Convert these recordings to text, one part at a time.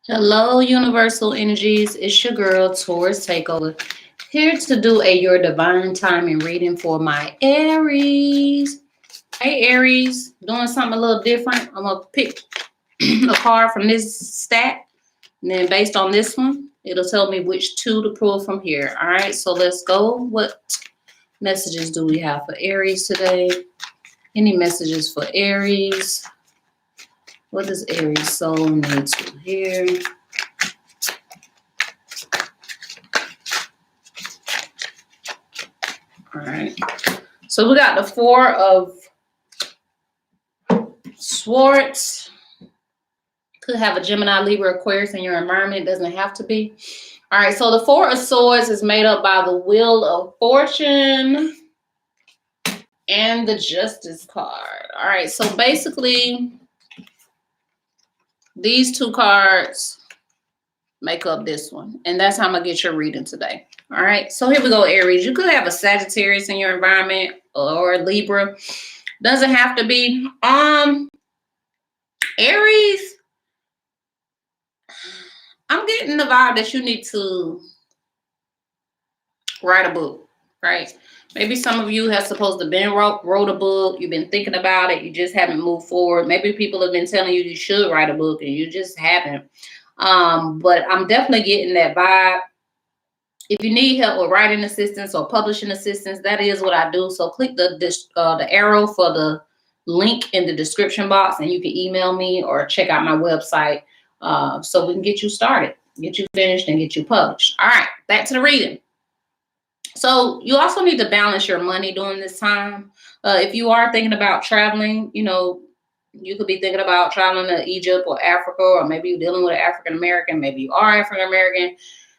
Hello, Universal Energies. It's your girl, Taurus Takeover, here to do a Your Divine Timing reading for my Aries. Hey, Aries, doing something a little different. I'm going to pick a card from this stack, and then based on this one, it'll tell me which two to pull from here. All right, so let's go. What messages do we have for Aries today? Any messages for Aries? What does Aries soul need to hear? All right. So we got the Four of Swords. Could have a Gemini, Libra, Aquarius in your environment. It doesn't have to be. All right. So the Four of Swords is made up by the Wheel of Fortune and the Justice card. All right. So basically, these two cards make up this one. And that's how I'm going to get your reading today. All right. So here we go, Aries. You could have a Sagittarius in your environment or a Libra. Doesn't have to be. Aries, I'm getting the vibe that you need to write a book, right? Maybe some of you have supposed to been wrote a book. You've been thinking about it. You just haven't moved forward. Maybe people have been telling you should write a book and you just haven't. But I'm definitely getting that vibe. If you need help with writing assistance or publishing assistance, that is what I do. So click the arrow for the link in the description box, and you can email me or check out my website so we can get you started, get you finished, and get you published. All right, back to the reading. So you also need to balance your money during this time. If you are thinking about traveling, you could be thinking about traveling to Egypt or Africa, or maybe you're dealing with an African American. Maybe you are African American.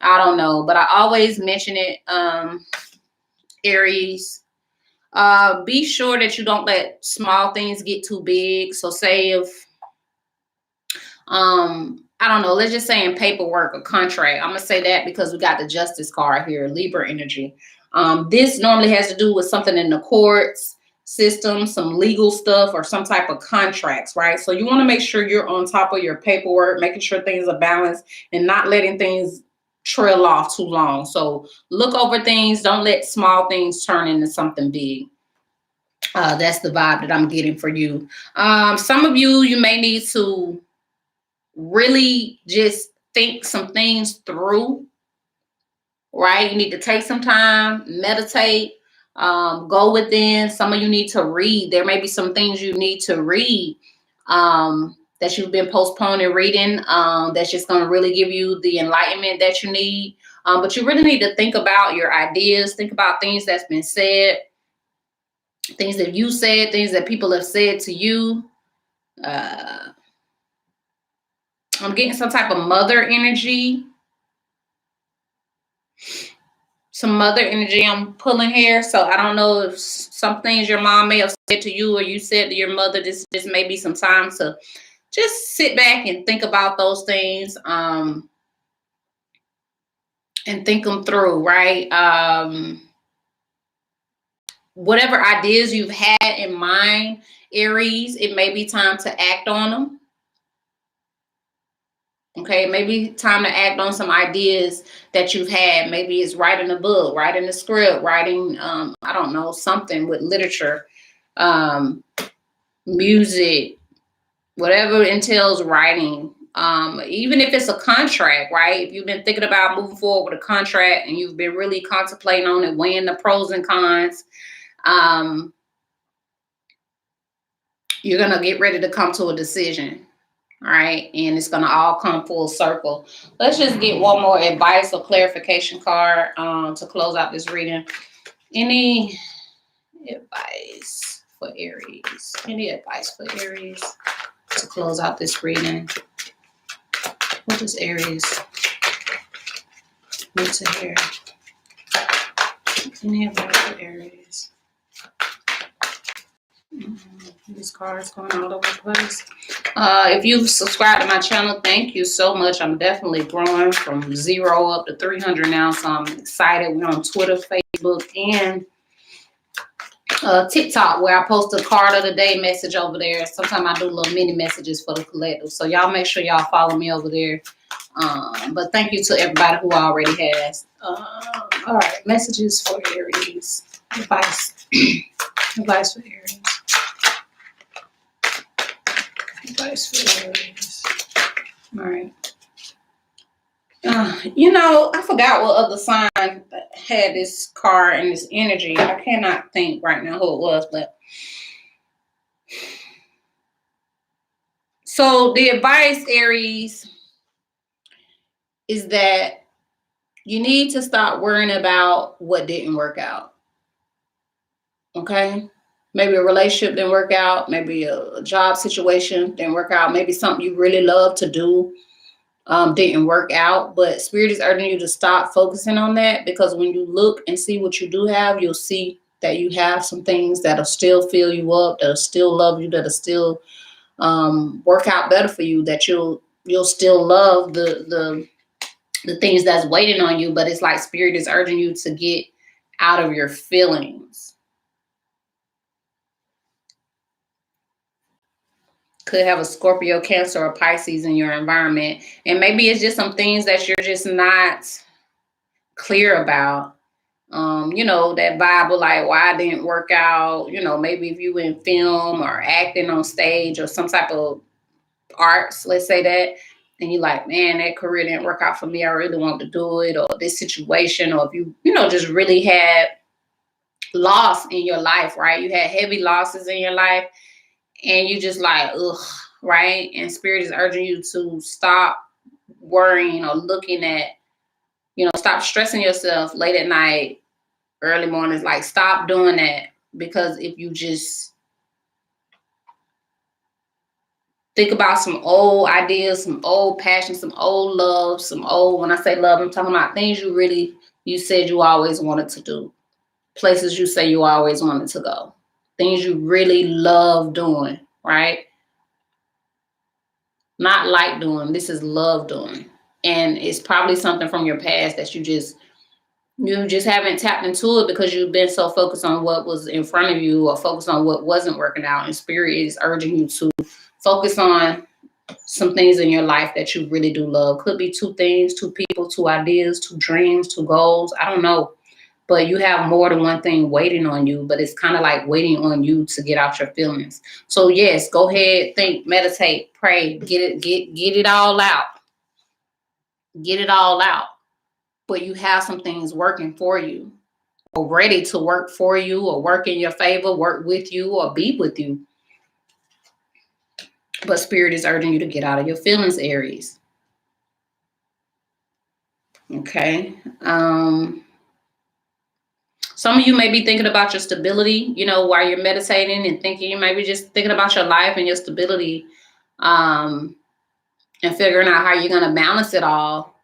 I don't know, but I always mention it, Aries. Be sure that you don't let small things get too big. So say if, I don't know, let's just say in paperwork or contract. I'm going to say that because we got the Justice card here, Libra energy. This normally has to do with something in the courts system, some legal stuff, or some type of contracts, right? So you want to make sure you're on top of your paperwork, making sure things are balanced and not letting things trail off too long. So look over things. Don't let small things turn into something big. That's the vibe that I'm getting for you. Some of you may need to really just think some things through, right? You need to take some time, meditate, go within. Some of you need to read. There may be some things you need to read that you've been postponing reading, that's just going to really give you the enlightenment that you need. But you really need to think about your ideas, think about things that's been said, things that you said, things that people have said to you. I'm getting some type of mother energy. Some mother energy I'm pulling here. So I don't know if some things your mom may have said to you or you said to your mother, this may be some time to just sit back and think about those things, and think them through, right? Whatever ideas you've had in mind, Aries, it may be time to act on them. Okay, maybe time to act on some ideas that you've had. Maybe it's writing a book, writing a script, writing, I don't know, something with literature, music, whatever entails writing. Even if it's a contract, right? If you've been thinking about moving forward with a contract and you've been really contemplating on it, weighing the pros and cons, you're going to get ready to come to a decision. All right. And it's going to all come full circle. Let's just get one more advice or clarification card to close out this reading. Any advice for Aries? Any advice for Aries to close out this reading? What does Aries need to hear? Any advice for Aries? These cards going all over the place. If you've subscribed to my channel, thank you so much. I'm definitely growing from 0 up to 300 now, so I'm excited. We're on Twitter, Facebook, and TikTok, where I post a card of the day message over there. Sometimes I do little mini messages for the collective. So y'all make sure y'all follow me over there. But thank you to everybody who already has. All right, messages for Aries. Advice. Advice for Aries. Advice for Aries. All right. I forgot what other sign had this card and this energy. I cannot think right now who it was, but so the advice, Aries, is that you need to stop worrying about what didn't work out. Okay? Maybe a relationship didn't work out. Maybe a job situation didn't work out. Maybe something you really love to do didn't work out. But Spirit is urging you to stop focusing on that, because when you look and see what you do have, you'll see that you have some things that'll still fill you up, that'll still love you, that'll still work out better for you, that you'll still love the things that's waiting on you. But it's like Spirit is urging you to get out of your feelings. Could have a Scorpio, Cancer, or Pisces in your environment. And maybe it's just some things that you're just not clear about. That Bible, like why it didn't work out. Maybe if you in film or acting on stage or some type of arts, let's say that, and you're like, man, that career didn't work out for me. I really want to do it, or this situation, or if you just really had loss in your life, right? You had heavy losses in your life, and you just like, ugh, right? And Spirit is urging you to stop worrying or looking at, stop stressing yourself late at night, early mornings. Like, stop doing that, because if you just think about some old ideas, some old passion, some old love, when I say love, I'm talking about things you said you always wanted to do, places you say you always wanted to go, things you really love doing, right? Not like doing, this is love doing. And it's probably something from your past that you just haven't tapped into it, because you've been so focused on what was in front of you, or focused on what wasn't working out. And Spirit is urging you to focus on some things in your life that you really do love. Could be 2 things, 2 people, 2 ideas, 2 dreams, 2 goals. I don't know. But you have more than one thing waiting on you, but it's kind of like waiting on you to get out your feelings. So yes, go ahead, think, meditate, pray, get it all out. Get it all out. But you have some things working for you, or ready to work for you, or work in your favor, work with you, or be with you. But Spirit is urging you to get out of your feelings, Aries. Okay. Some of you may be thinking about your stability, while you're meditating and thinking. You may be just thinking about your life and your stability, and figuring out how you're going to balance it all.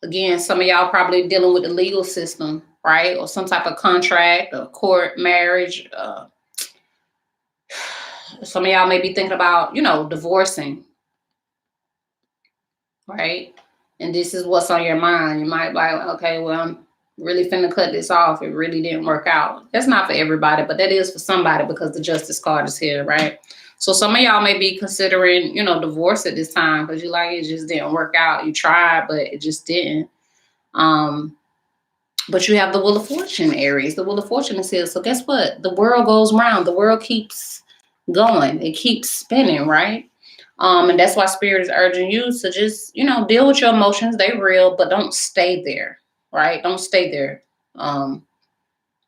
Again, some of y'all probably dealing with the legal system, right? Or some type of contract, or court, marriage. Some of y'all may be thinking about, divorcing, right? And this is what's on your mind. You might be like, okay, well, I'm really finna cut this off. It really didn't work out. That's not for everybody, but that is for somebody, because the Justice card is here, right? So some of y'all may be considering, divorce at this time, because you're like, it just didn't work out. You tried, but it just didn't. But you have the Wheel of Fortune, Aries. The Wheel of Fortune is here. So guess what? The world goes round. The world keeps going. It keeps spinning, right? And that's why Spirit is urging you to just, deal with your emotions. They're real, but don't stay there, right? Don't stay there.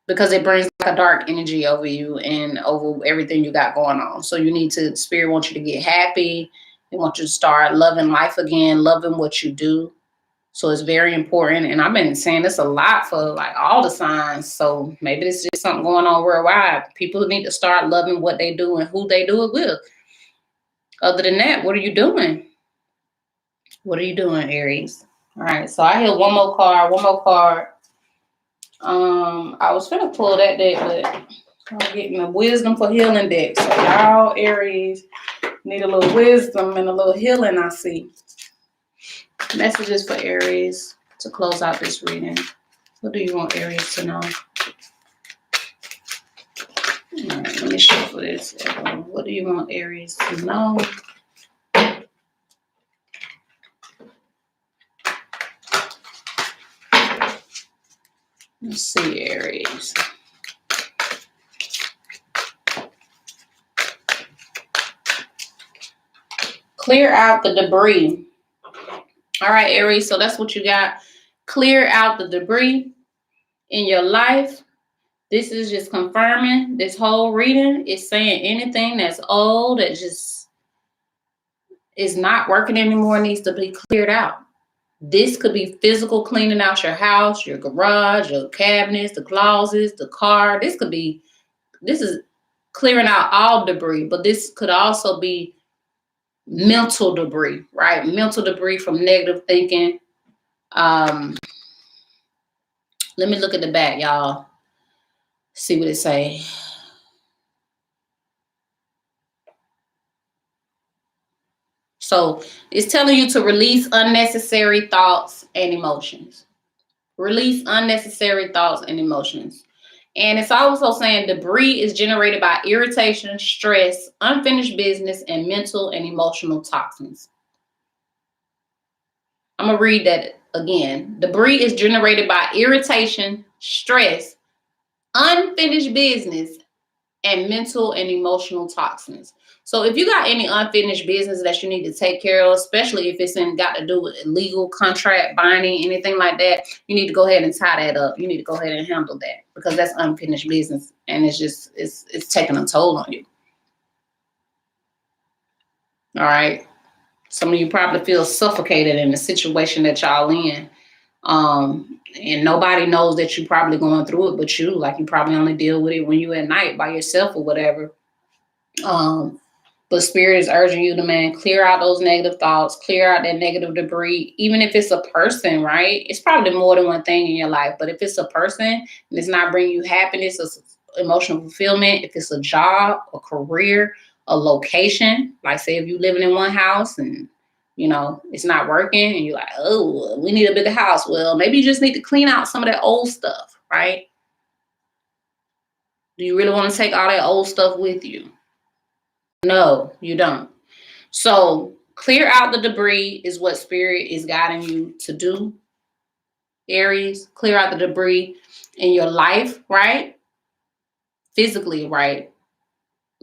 Because it brings like a dark energy over you and over everything you got going on. So you need to, Spirit wants you to get happy. They want you to start loving life again, loving what you do. So it's very important. And I've been saying this a lot for like all the signs. So maybe it's just something going on worldwide. People need to start loving what they do and who they do it with. Other than that, what are you doing? What are you doing, Aries? All right. So I hear one more card. I was finna pull that deck, but I'm getting a wisdom for healing deck. So y'all, Aries, need a little wisdom and a little healing, I see. Messages for Aries to close out this reading. What do you want Aries to know? All right, let me shuffle this. What do you want Aries to know? Let's see, Aries. Clear out the debris. All right, Aries, so that's what you got. Clear out the debris in your life. This is just confirming this whole reading is saying anything that's old, that just is not working anymore, needs to be cleared out. This could be physical cleaning out your house, your garage, your cabinets, the closets, the car. This is clearing out all debris, but this could also be mental debris, right? Mental debris from negative thinking. Let me look at the back, y'all. See what it say. So it's telling you to release unnecessary thoughts and emotions. Release unnecessary thoughts and emotions. And it's also saying debris is generated by irritation, stress, unfinished business, and mental and emotional toxins. I'm going to read that again. Debris is generated by irritation, stress, unfinished business, and mental and emotional toxins. So if you got any unfinished business that you need to take care of, especially if it's got to do with legal contract binding, anything like that, you need to go ahead and tie that up. You need to go ahead and handle that, because that's unfinished business, and it's taking a toll on you. All right. Some of you probably feel suffocated in the situation that y'all in. And nobody knows that you're probably going through it but you. Like, you probably only deal with it when you're at night by yourself or whatever. But Spirit is urging you to, man, clear out those negative thoughts, clear out that negative debris. Even if it's a person, right? It's probably more than one thing in your life. But if it's a person and it's not bringing you happiness or emotional fulfillment, if it's a job, a career, a location, like say if you're living in one house and it's not working and you're like, oh, we need a bigger house. Well, maybe you just need to clean out some of that old stuff, right? Do you really want to take all that old stuff with you? No, you don't. So clear out the debris is what Spirit is guiding you to do, Aries. Clear out the debris in your life, right? Physically, right?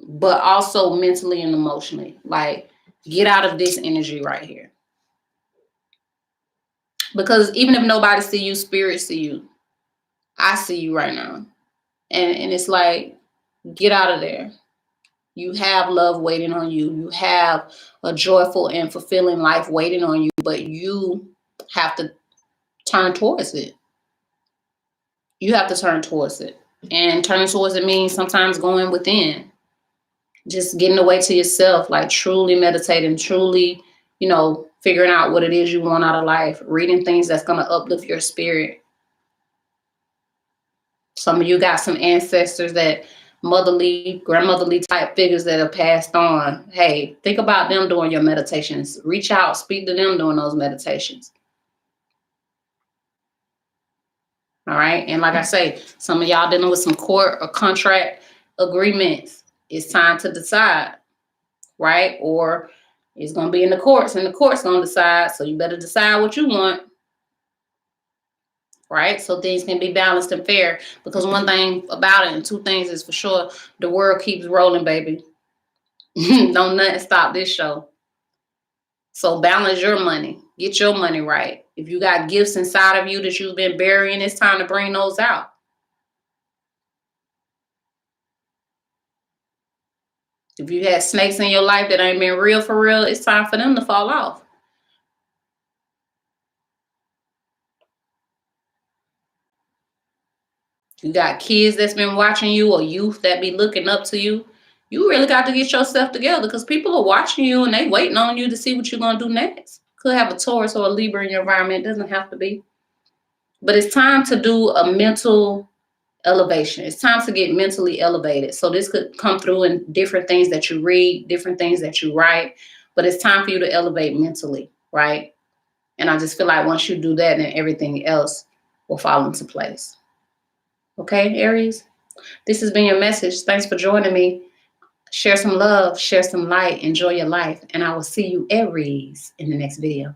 But also mentally and emotionally. Like, get out of this energy right here. Because even if nobody see you, Spirit see you. I see you right now. And it's like, get out of there. You have love waiting on you. You have a joyful and fulfilling life waiting on you, but you have to turn towards it. You have to turn towards it. And turning towards it means sometimes going within. Just getting away to yourself, like truly meditating, truly, figuring out what it is you want out of life, reading things that's going to uplift your spirit. Some of you got some ancestors that motherly, grandmotherly type figures that have passed on. Hey, think about them during your meditations. Reach out, speak to them during those meditations. All right. And like I say, some of y'all dealing with some court or contract agreements. It's time to decide, right? Or it's going to be in the courts, and the court's going to decide. So you better decide what you want. Right? So things can be balanced and fair, because one thing about it, and two things is for sure, the world keeps rolling, baby. Don't nothing stop this show. So balance your money. Get your money right. If you got gifts inside of you that you've been burying, it's time to bring those out. If you had snakes in your life that ain't been real for real, it's time for them to fall off. You got kids that's been watching you, or youth that be looking up to you. You really got to get yourself together, because people are watching you and they waiting on you to see what you're going to do next. Could have a Taurus or a Libra in your environment. It doesn't have to be. But it's time to do a mental elevation. It's time to get mentally elevated. So this could come through in different things that you read, different things that you write. But it's time for you to elevate mentally, right? And I just feel like once you do that, then everything else will fall into place. Okay, Aries? This has been your message. Thanks for joining me. Share some love, share some light, enjoy your life, and I will see you, Aries, in the next video.